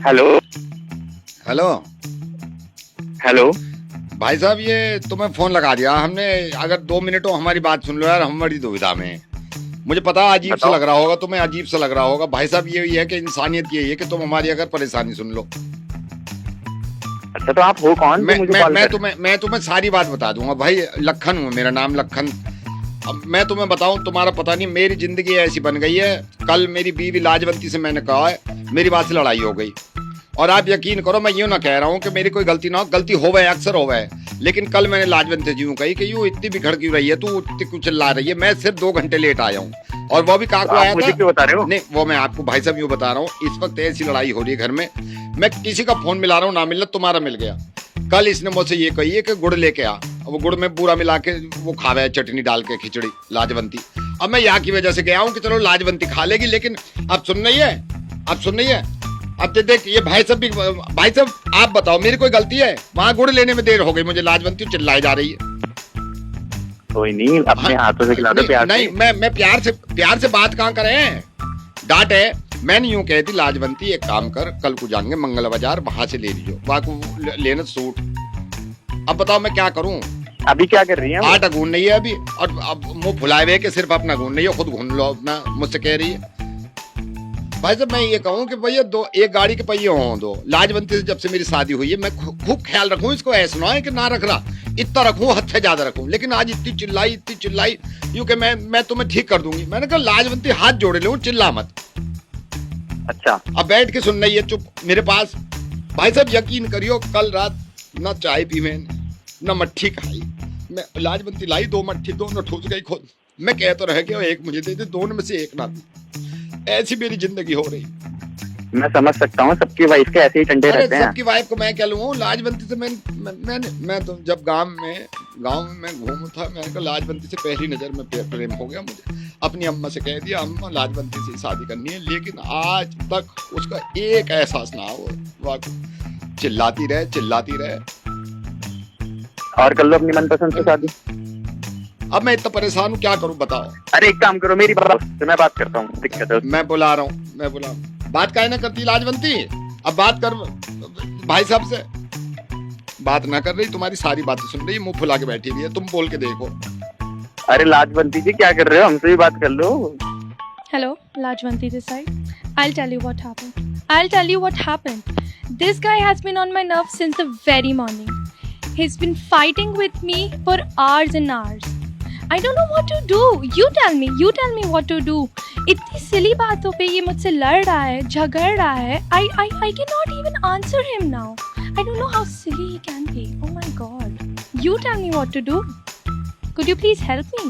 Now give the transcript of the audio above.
Hello hello hello. भाई साहब, ये तुम्हें फोन लगा दिया हमने। अगर 2 मिनट हो हमारी बात सुन लो यार, हम बड़ी दुविधा में हैं। मुझे पता अजीब सा बताओ। लग रहा होगा तुम्हें, अजीब सा लग रहा होगा भाई साहब। ये है कि इंसानियत यही है कि तुम हमारी अगर परेशानी सुन लो। अच्छा, तो आप हो कौन जो मुझे कॉल कर? मैं तुम्हें सारी बात बता दूंगा भाई। लखन हूँ, मेरा नाम लखन। अब मैं तुम्हें बताऊं, तुम्हारा पता नहीं, मेरी जिंदगी ऐसी बन गई है। कल मेरी बीवी लाजवंती से मैंने कहा है, मेरी बात से लड़ाई हो गई। और आप यकीन करो, मैं यूं ना कह रहा हूं कि मेरी कोई गलती ना हो, गलती हो गए, अक्सर हो गए। लेकिन कल मैंने लाजवंती से यूं कही कि यूं इतनी बिखड़ क्यों रही है तू, इतनी क्यों चिल्ला रही है। मैं सिर्फ 2 घंटे लेट आया हूँ, और वो भी तो काकू आप आया मुझे था। क्यों बता रहे हो? नहीं, वो मैं आपको भाई साहब यूं बता रहा हूँ, इस वक्त ऐसी लड़ाई हो रही है घर में। मैं किसी का फोन मिला रहा हूँ, ना मिलना, तुम्हारा मिल गया। कल इसने मुझसे ये कही है कि गुड़ लेके आ। अब वो गुड़ में पूरा मिला के वो खावे है, चटनी डाल के खिचड़ी लाजवंती। अब मैं यहाँ की वजह से गया हूँ कि चलो लाजवंती खा लेगी, लेकिन अब सुन रही है, अब सुन रही है। अब देख ये भाई साहब भी, भाई साहब आप बताओ मेरी कोई गलती है? वहां गुड़ लेने में देर हो गई, मुझे लाजवंती चिल्लाई जा रही है। कोई नहीं, अपने हाथों से खिला दो प्यार नहीं, से। मैं प्यार से बात कहाँ करें, डांट है। मैंने यूं कहती, लाजवंती एक काम कर, कल को जाएंगे मंगल बाजार, वहां से ले लीजियो, वहां को लेना सूट। अब बताओ मैं क्या करूं? अभी क्या कर रही है? आटा गूंद नहीं है अभी, और अब मुंह फुलाए हुए कि सिर्फ अपना गूंद नहीं है, खुद गूंद लो अपना, मुझसे कह रही है। भाई साहब मैं ये कहूँ कि भैया एक गाड़ी के पहिए हों दो। लाजवंती से जब से मेरी शादी हुई है, मैं खूब ख्याल रखूं इसको, ऐसा ना है कि ना रख रहा, इतना रखूं, हद से ज्यादा रखूं। लेकिन आज इतनी चिल्लाई यूं कि मैं तुम्हें ठीक कर दूंगी। मैंने कहा लाजवंती हाथ जोड़े लो, चिल्ला मत। अच्छा, अब बैठ के सुन रही है चुप मेरे पास। भाई साहब यकीन करियो, कल रात ना चाय पी मैंने, ना मट्ठी खाई। मैं लाजवंती लाई 2 मट्ठी, दोनों ठूस गई खुद। मैं कह तो रह गया एक मुझे दे दे, दोनों में से एक ना दी। ऐसी मेरी जिंदगी हो रही। मैं समझ सकता हूँ, सबकी वाइफ के ऐसे ही टंडे अरे रहते हैं। सबकी वाइफ को मैं क्या लूँ? लाजवंती से मैं तो जब गांव में मैं घूमू था, मैंने कहा लाजवंती से पहली नजर में प्रेम हो गया मुझे। अपनी अम्मा से कह दिया, अम्मा लाजवंती से शादी करनी है। लेकिन आज तक उसका एक एहसास ना हो, वो चिल्लाती रहे। और कर लो अपनी मनपसंद से शादी। अब मैं इतना परेशान हूँ, क्या करूँ बताओ? अरे एक काम करो, मेरी बात से मैं बात करता हूँ, दिक्कत है। मैं बुला रहा हूँ। बात काहे ना करती लाजवंती? अब बात कर भाई साहब से। बात ना कर रही, तुम्हारी सारी बातें सुन रही, मुंह फुला के बैठी हुई है। तुम बोल के देखो। अरे लाजवंती जी क्या कर रहे हो? हमसे भी बात कर लो। Hello, Lajwanti this side. I'll tell you what happened. This guy has been on my nerves since the very morning. He's been fighting with me for hours and hours. I don't know what to do. You tell me what to do. इतनी सिली बातों पे ये मुझसे लड़ रहा है, झगड़ रहा है. I cannot even answer him now. I don't know how silly he can be. Oh my God. You tell me what to do. Could you please help me?